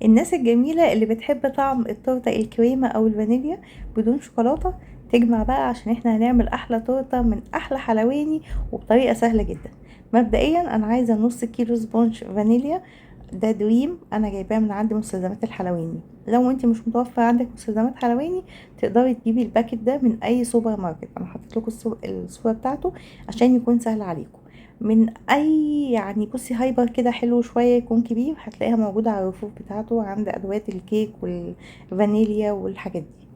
الناس الجميلة اللي بتحب طعم التورتة الكريمة او الفانيليا بدون شوكولاتة تجمع بقى، عشان احنا هنعمل احلى تورتة من احلى حلواني وبطريقة سهلة جدا. مبدئيا انا عايزة نص كيلو سبونج فانيليا، ده دريم انا جايباه من عند مستلزمات الحلواني. لو انت مش متوفر عندك مستلزمات حلواني تقدري تجيبي الباكت ده من اي سوبر ماركت، انا حطيت لكم الصورة بتاعته عشان يكون سهل عليكم. من اي يعني بصي هايبر كده حلو شويه يكون كبير، هتلاقيها موجوده على الرفوف بتاعته عند ادوات الكيك والفانيليا والحاجات دي.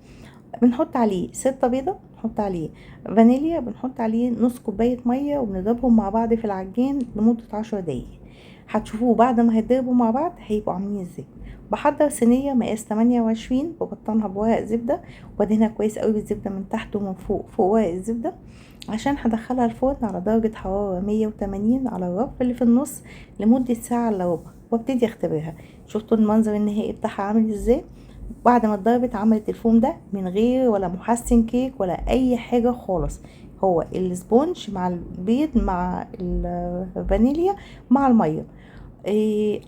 بنحط عليه 6 بيضة، بنحط عليه فانيليا، بنحط عليه نص كوباية مية وبنضربهم مع بعض في العجين لمدة 10 دقايق. هتشوفوه بعد ما هيتضربوا مع بعض هيبقوا عاملين ازاي. بحضر صينية مقاس 28 ببطنها بورق زبدة وبدهنها كويس قوي بالزبدة من تحت ومن فوق فوق ورق الزبدة، عشان هدخلها الفرن على درجة حرارة 180 على الرف اللي في النص لمدة ساعة الا ربع، وابتدي اختبرها. شفتوا المنظر النهائي بتاعها عامل ازاي؟ بعد ما اتضربت عملت الفوم ده من غير ولا محسن كيك ولا اي حاجة خالص، هو السبونج مع البيض مع الفانيليا مع المية.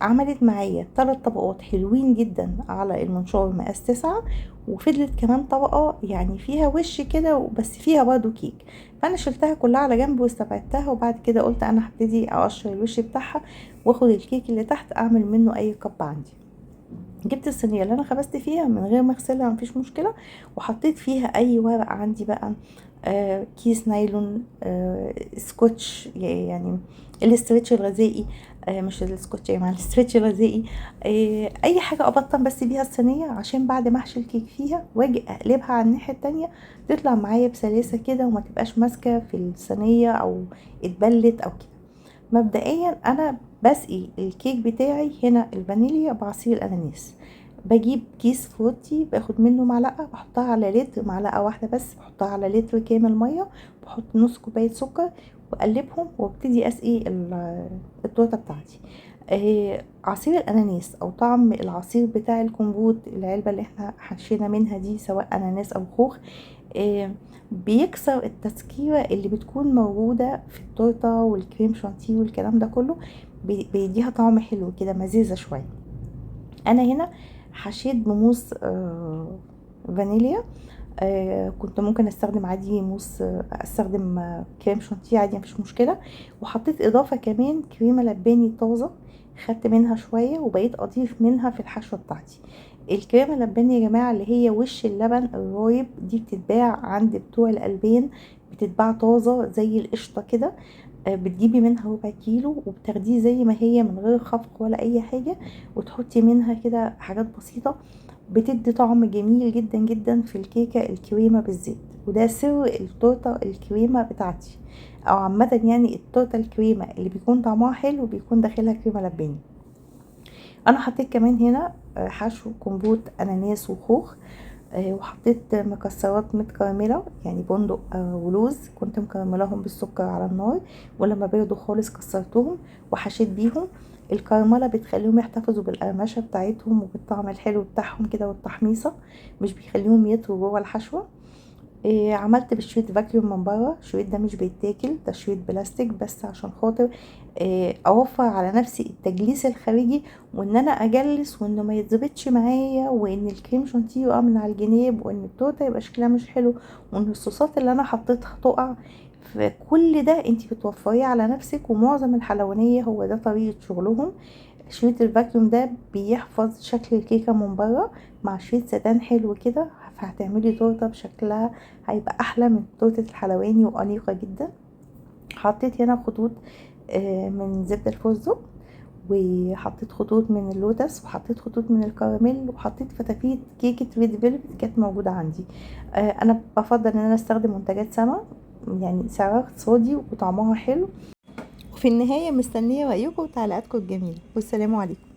عملت معايا 3 طبقات حلوين جدا على المنشار مقاس 9، وفضلت كمان طبقة يعني فيها وش كده بس فيها برضو كيك. فانا شلتها كلها على جنب واستبعدتها، وبعد كده قلت انا هبتدي اقشر الوش بتاعها واخد الكيك اللي تحت اعمل منه اي كب عندي. جبت الصينيه اللي انا خبزت فيها من غير ما اغسلها مفيش مشكله، وحطيت فيها اي ورق عندي بقى، كيس نايلون، سكوتش يعني الاسترتش الغذائي، مش السكوتش يا جماعه الاسترتش الغذائي، اي حاجه ابطن بس بيها الصينيه عشان بعد ما احشي الكيك فيها واجي اقلبها على الناحيه التانية تطلع معايا بسلاسه كده وما تبقاش ماسكه في الصينيه او اتبلت او كده. مبدئيا انا بسقي الكيك بتاعي هنا الفانيليا بعصير الاناناس. بجيب كيس فروتي باخد منه معلقه بحطها على لتر، معلقه واحده بس بحطها على لتر كامل ميه، بحط نص كوبايه سكر واقلبهم وابتدي اسقي التورته بتاعتي. عصير الاناناس او طعم العصير بتاع الكمبوت، العلبه اللي احنا حشينا منها دي سواء اناناس او خوخ، آه، بيكسر التسكيرة اللي بتكون موجودة في التورتة والكريم شانتيه والكلام ده كله، بيديها طعم حلو كده مزازة شوية. انا هنا حشيت بموس فانيليا، كنت ممكن استخدم عادي موس، استخدم كريم شانتيه عادي مفيش مشكلة. وحطيت اضافة كمان كريمة لباني طازة، خدت منها شوية وبقيت اضيف منها في الحشوة بتاعتي. الكريمة اللباني يا جماعة اللي هي وش اللبن الرايب دي بتتباع عند بتوع الألبان، بتتباع طازة زي القشطة كده، بتجيبي منها ربع كيلو وبتاخديه زي ما هي من غير خفق ولا اي حاجة، وتحطي منها كده حاجات بسيطة، بتدي طعم جميل جدا جدا في الكيكة الكريمة بالزيت. وده سر التورتة الكريمة بتاعتي، او عامة يعني التورتة الكريمة اللي بيكون طعمها حلو بيكون داخلها كريمة لباني. انا حطيت كمان هنا حشو كمبوت اناناس وخوخ، وحطيت مكسرات متكرملة يعني بندق ولوز، كنت مكرملاهم بالسكر على النار، ولما بردوا خالص كسرتهم وحشيت بيهم. الكرملة بتخليهم يحتفظوا بالقرمشة بتاعتهم وبالطعم الحلو بتاعهم كده والتحميصة، مش بيخليهم يطروا جوه الحشوة. عملت بالشريط فاكيوم من بره، الشريط ده مش بيتاكل، ده شريط بلاستيك بس عشان خاطر اوفر على نفسي التجليس الخارجي، وان انا اجلس وانه ما يتظبطش معايا، وان الكريم شانتيه يقع من على الجناب، وان التورته يبقى شكلها مش حلو، وان الصوصات اللي انا حطيتها تقع. فكل ده انت بتوفريه على نفسك، ومعظم الحلوانيه هو ده طريقه شغلهم. شريط الفاكيوم ده بيحفظ شكل الكيكه من بره مع شريط ستان حلو كده، فهتعملي تورته بشكلها هيبقى احلى من تورته الحلواني وانيقه جدا. حطيت هنا خطوط من زبده الفستق، وحطيت خطوط من اللوتس، وحطيت خطوط من الكراميل، وحطيت فتافيت كيكه ريد فيلفت كانت موجوده عندي. انا بفضل ان انا استخدم منتجات سما، يعني سعرها اقتصادي وطعمها حلو. وفي النهايه مستنيه رايكم وتعليقاتكم الجميله، والسلام عليكم.